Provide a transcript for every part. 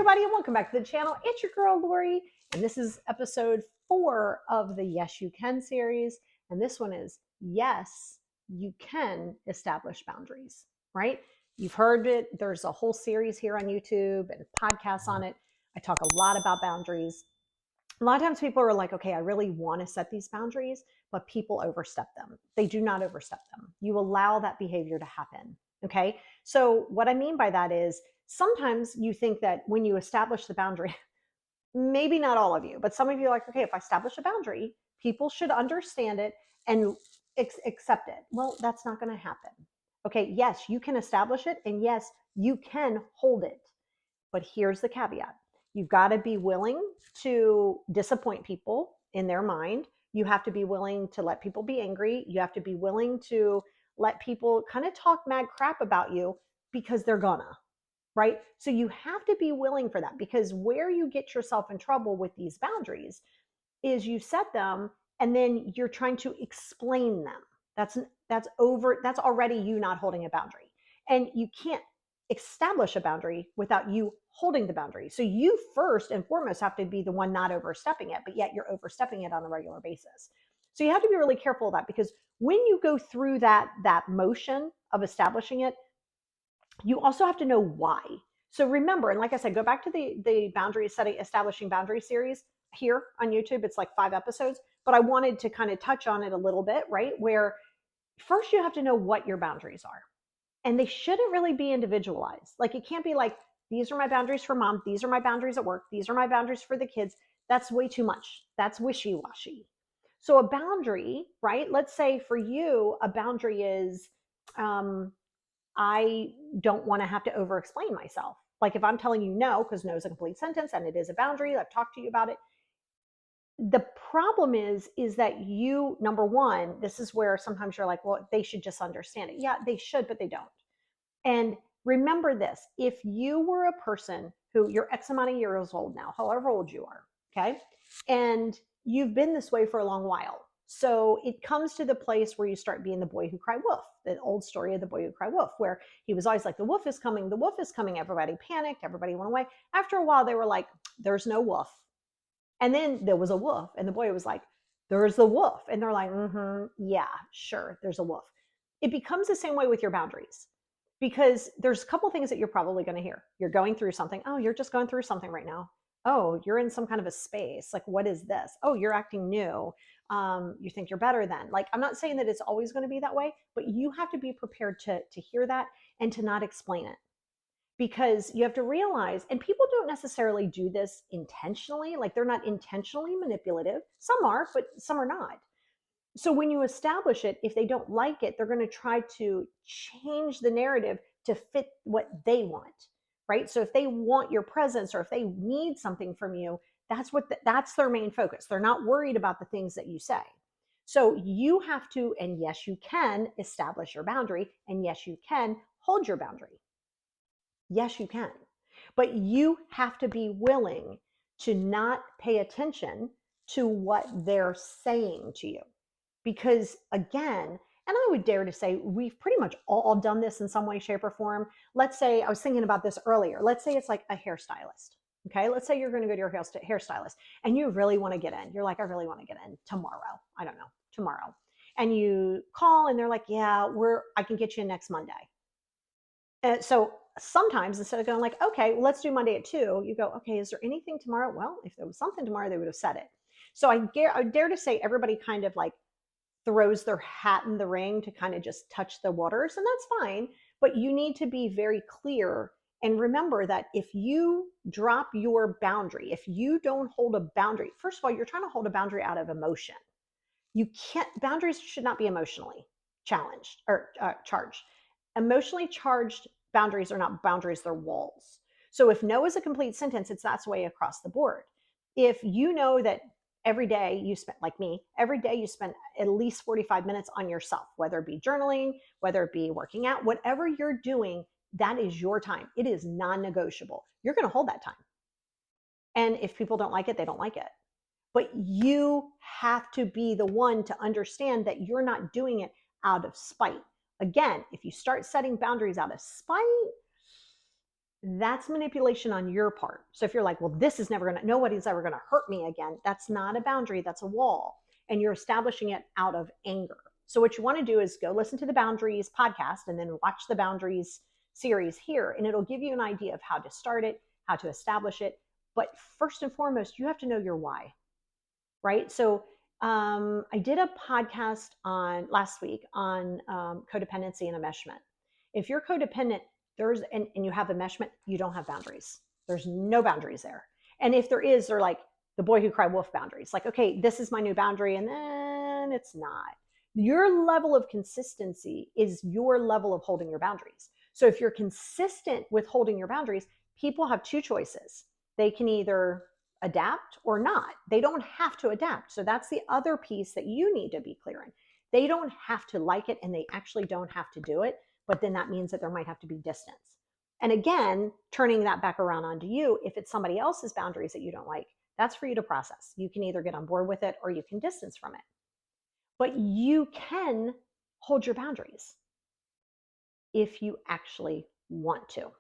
everybody, and welcome back to the channel. It's your girl, Lori, and this is episode 4 of the Yes You Can series. And this one is, yes, you can establish boundaries, right? You've heard it. There's a whole series here on YouTube and podcasts on it. I talk a lot about boundaries. A lot of times people are like, okay, I really want to set these boundaries, but people overstep them. They do not overstep them. You allow that behavior to happen. Okay. So what I mean by that is sometimes you think that when you establish the boundary, maybe not all of you, but some of you are like, okay, if I establish a boundary, people should understand it and accept it. Well, that's not going to happen. Okay. Yes, you can establish it, and yes, you can hold it. But here's the caveat. You've got to be willing to disappoint people in their mind. You have to be willing to let people be angry. You have to be willing to let people kind of talk mad crap about you because they're gonna, right? So you have to be willing for that, because where you get yourself in trouble with these boundaries is you set them and then you're trying to explain them. That's already you not holding a boundary. And you can't establish a boundary without you holding the boundary. So you first and foremost have to be the one not overstepping it, but yet you're overstepping it on a regular basis. So you have to be really careful of that, because when you go through that motion of establishing it, you also have to know why. So remember, and like I said, go back to the boundary setting, establishing boundary series here on YouTube. It's like 5 episodes, but I wanted to kind of touch on it a little bit, right? Where first you have to know what your boundaries are. And they shouldn't really be individualized. Like, it can't be like, these are my boundaries for mom, these are my boundaries at work, these are my boundaries for the kids. That's way too much. That's wishy-washy. So a boundary, right? Let's say for you, a boundary is, I don't want to have to over-explain myself. Like if I'm telling you no, because no is a complete sentence and it is a boundary, I've talked to you about it. The problem is that you, number one, this is where sometimes you're like, well, they should just understand it. Yeah, they should, but they don't. And remember this, if you were a person who you're X amount of years old now, however old you are, okay, and you've been this way for a long while. So it comes to the place where you start being the boy who cried wolf, the old story of the boy who cried wolf, where he was always like, the wolf is coming, the wolf is coming. Everybody panicked, everybody went away. After a while, they were like, there's no wolf. And then there was a wolf, and the boy was like, there's the wolf. And they're like, yeah, sure, there's a wolf. It becomes the same way with your boundaries, because there's a couple things that you're probably going to hear. You're going through something. Oh, you're just going through something right now. Oh, you're in some kind of a space. Like, what is this? Oh, you're acting new. You think you're better than. Like, I'm not saying that it's always going to be that way, but you have to be prepared to hear that and to not explain it. Because you have to realize, and people don't necessarily do this intentionally, like they're not intentionally manipulative. Some are, but some are not. So when you establish it, if they don't like it, they're going to try to change the narrative to fit what they want, right? So if they want your presence, or if they need something from you, that's their main focus. They're not worried about the things that you say. So you have to, and yes, you can establish your boundary, and yes, you can hold your boundary. Yes, you can. But you have to be willing to not pay attention to what they're saying to you. Because again, and I would dare to say we've pretty much all done this in some way, shape, or form. Let's say, I was thinking about this earlier. Let's say it's like a hairstylist. Okay, let's say you're going to go to your hairstylist and you really want to get in. You're like, I really want to get in tomorrow. I don't know, tomorrow. And you call and they're like, yeah, I can get you in next Monday. And so sometimes instead of going like, okay, well, let's do Monday at 2, you go, okay, is there anything tomorrow? Well, if there was something tomorrow, they would have said it. So I dare to say everybody kind of like throws their hat in the ring to kind of just touch the waters, and that's fine. But you need to be very clear and remember that if you drop your boundary, if you don't hold a boundary, first of all, you're trying to hold a boundary out of emotion. You can't, boundaries should not be emotionally challenged or charged. Emotionally charged boundaries are not boundaries, they're walls. So if no is a complete sentence, that's the way across the board. If you know that every day you spend, like me, every day you spend at least 45 minutes on yourself, whether it be journaling, whether it be working out, whatever you're doing, that is your time. It is non-negotiable. You're going to hold that time. And if people don't like it, they don't like it. But you have to be the one to understand that you're not doing it out of spite. Again, if you start setting boundaries out of spite, that's manipulation on your part. So if you're like, well, this is never gonna, nobody's ever gonna hurt me again, that's not a boundary, that's a wall. And you're establishing it out of anger. So what you want to do is go listen to the Boundaries podcast and then watch the Boundaries series here, and it'll give you an idea of how to start it, how to establish it. But first and foremost, you have to know your why, right? So I did a podcast on last week on codependency and enmeshment. If you're codependent, and you have enmeshment, you don't have boundaries. There's no boundaries there. And if there is, they're like the boy who cried wolf boundaries. Like, okay, this is my new boundary, and then it's not. Your level of consistency is your level of holding your boundaries. So if you're consistent with holding your boundaries, people have two choices. They can either adapt or not. They don't have to adapt. So that's the other piece that you need to be clear in. They don't have to like it, and they actually don't have to do it. But then that means that there might have to be distance. And again, turning that back around onto you, if it's somebody else's boundaries that you don't like, that's for you to process. You can either get on board with it or you can distance from it. But you can hold your boundaries if you actually want to.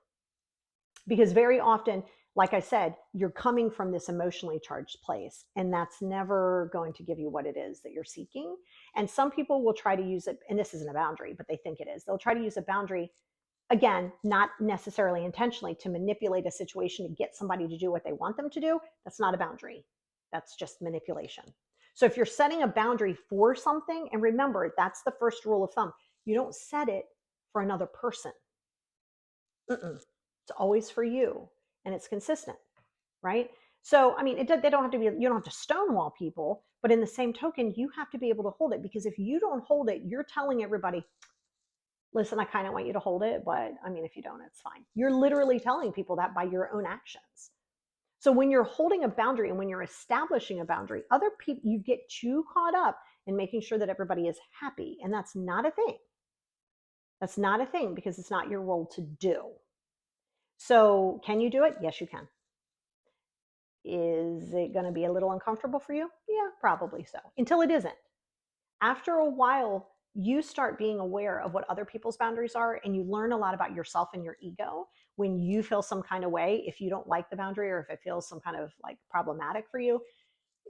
Because very often, like I said, you're coming from this emotionally charged place, and that's never going to give you what it is that you're seeking. And some people will try to use it, and this isn't a boundary, but they think it is. They'll try to use a boundary, again, not necessarily intentionally, to manipulate a situation to get somebody to do what they want them to do. That's not a boundary. That's just manipulation. So if you're setting a boundary for something, and remember, that's the first rule of thumb, you don't set it for another person. It's always for you, and it's consistent, right? So, I mean, they don't have to be, you don't have to stonewall people, but in the same token, you have to be able to hold it, because if you don't hold it, you're telling everybody, listen, I kind of want you to hold it, but I mean, if you don't, it's fine. You're literally telling people that by your own actions. So when you're holding a boundary and when you're establishing a boundary, other people, you get too caught up in making sure that everybody is happy, and that's not a thing. That's not a thing, because it's not your role to do. So can you do it? Yes, you can. Is it going to be a little uncomfortable for you? Yeah, probably so, until it isn't. After a while, you start being aware of what other people's boundaries are, and you learn a lot about yourself and your ego when you feel some kind of way. If you don't like the boundary, or if it feels some kind of like problematic for you,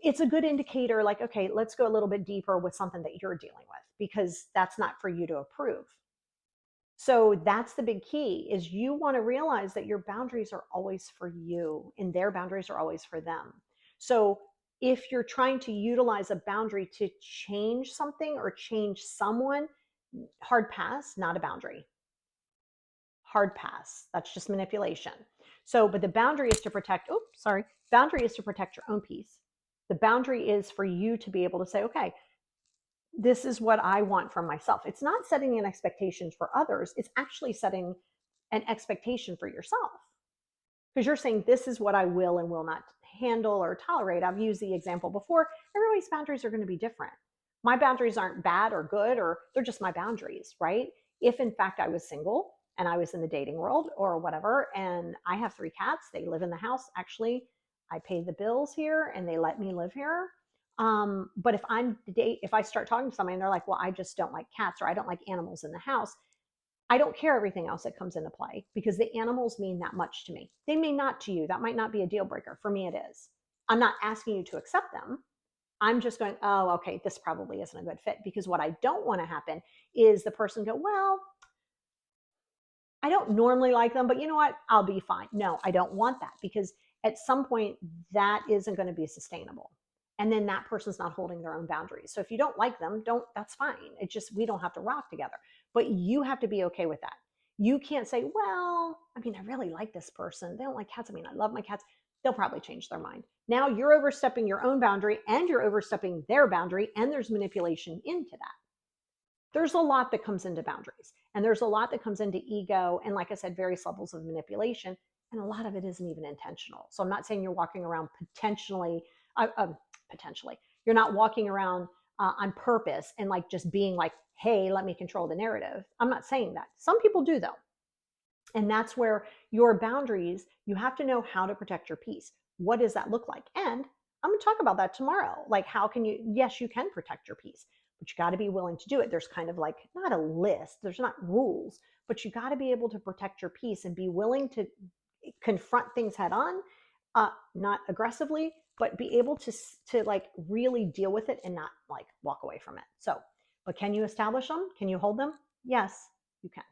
it's a good indicator, like, okay, let's go a little bit deeper with something that you're dealing with, because that's not for you to approve. So that's the big key, is you want to realize that your boundaries are always for you and their boundaries are always for them. So if you're trying to utilize a boundary to change something or change someone, hard pass, not a boundary. Hard pass. That's just manipulation. So, but the boundary is to protect, boundary is to protect your own peace. The boundary is for you to be able to say, okay, this is what I want from myself. It's not setting an expectation for others. It's actually setting an expectation for yourself. Because you're saying, this is what I will and will not handle or tolerate. I've used the example before. Everybody's boundaries are going to be different. My boundaries aren't bad or good, or they're just my boundaries, right? If in fact I was single and I was in the dating world or whatever, and I have 3 cats, they live in the house. Actually, I pay the bills here and they let me live here. But if I start talking to somebody and they're like, well, I just don't like cats, or I don't like animals in the house, I don't care everything else that comes into play, because the animals mean that much to me. They may not to you. That might not be a deal breaker. For me, it is. I'm not asking you to accept them. I'm just going, oh, okay, this probably isn't a good fit, because what I don't want to happen is the person go, well, I don't normally like them, but you know what? I'll be fine. No, I don't want that, because at some point that isn't going to be sustainable. And then that person's not holding their own boundaries. So if you don't like them, that's fine. It's just, we don't have to rock together, but you have to be okay with that. You can't say, well, I mean, I really like this person. They don't like cats. I mean, I love my cats. They'll probably change their mind. Now you're overstepping your own boundary, and you're overstepping their boundary, and there's manipulation into that. There's a lot that comes into boundaries, and there's a lot that comes into ego, and like I said, various levels of manipulation, and a lot of it isn't even intentional. So I'm not saying you're walking around potentially, you're not walking around on purpose and like just being like, hey, let me control the narrative. I'm not saying that. Some people do, though. And that's where your boundaries, you have to know how to protect your peace. What does that look like? And I'm going to talk about that tomorrow. Like, how can you, yes, you can protect your peace, but you got to be willing to do it. There's kind of like, not a list, there's not rules, but you got to be able to protect your peace and be willing to confront things head on, not aggressively, but be able to like really deal with it and not like walk away from it. So, but can you establish them? Can you hold them? Yes, you can.